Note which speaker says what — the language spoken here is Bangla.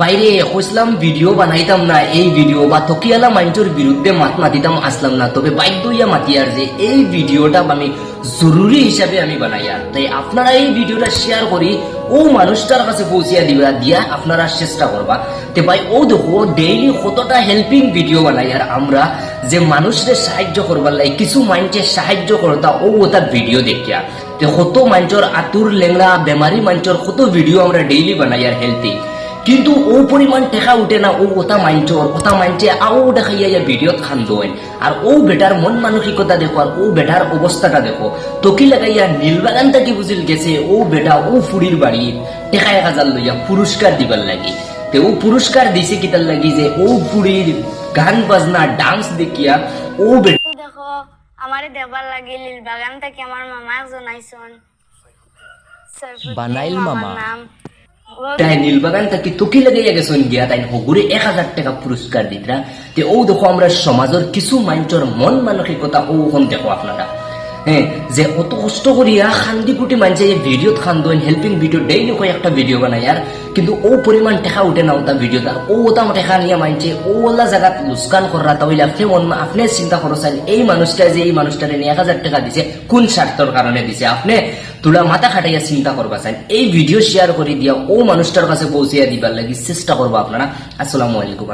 Speaker 1: বাইরে কইসলাম ভিডিও বানাইতাম না, এই ভিডিও বা তকিয়ালা মাইন্ডের বিরুদ্ধে মাত মাতিতাম আসলাম না, তবে বাধ্য হইয়া মাতিয়ার যে এই ভিডিওটা আমি জরুরি হিসাবে আমি বানাইয়ার, তাই আপনারা এই ভিডিওটা শেয়ার করি ও মানুষটার কাছে পৌঁছিয়া দিয়া আপনারা চেষ্টা করবা। তে ভাই ও দেখো ডেইলি কতটা হেল্পিং ভিডিও বানাইয়ার আমরা, যে মানুষদের সাহায্য করবার লাগে কিছু মাইন্ডে সাহায্য করতা ও ওটা ভিডিও দেখিয়া, তে কত মাইন্ডর আতুর লেংরা বেমারি মাইন্ডর কত ভিডিও আমরা ডেইলি বানাইয়ার হেলথি, কিন্তু ও পরিমাণ টেকা উঠে না ও ওটা মাইন্ডে আও দেখাইয়া ভিডিও খান দোয়েন। আর ও বেটার মন মানসিকতা দেখো, আর ও বেটার অবস্থাটা দেখো, তকি লাগাইয়া নীলবাগান থেকে বুঝিল গেছে ও বেটা ও ফুড়ির বাড়ি টেকা 1000 লইয়া পুরস্কার দিবার লাগি। তে ও পুরস্কার দিছে কিতার লাগি যে ও ফুড়ির গান বাজনা ডান্স দেখিয়া ও বেটা
Speaker 2: দেখো আমারে দেবার লাগি নীলবাগান থেকে আমার মামা একজন আইসন
Speaker 1: বানাইল মামা
Speaker 2: নাম
Speaker 1: তাই নীলবাগান তাকে তকি লাগাইয়া গেছেন গিয়া তাই হগুরে 1000 টাকা পুরস্কার দিতরা। তে ও দেখো আমরা সমাজের কিছু মাইন্ডর মন মানসিকতা ও দেখো আপনারা, হ্যাঁ, যে অত কষ্ট করিয়া খান্দি কুটি মানছে ভিডিও খান দোন হেল্পিং ভিডিও ডেইলি একটা ভিডিও বানাই, আর কিন্তু ও পরিমাণ টেকা উঠে না ওটা ভিডিও, তার ও ওটা টেকা নিয়ে মানছে ও ওলা জায়গা লুস্কান করা, তাহলে আপনি চিন্তা করছেন এই মানুষটা যে এই মানুষটারে নিয়ে 1000 টাকা দিছে কোন স্বার্থের কারণে দিছে, আপনি তোলা মাথা খাটাইয়া চিন্তা করবা চান। এই ভিডিও শেয়ার করে দিয়া ও মানুষটার কাছে পৌঁছিয়া দিবার লাগি চেষ্টা করবো আপনারা। আসসালামু আলাইকুম।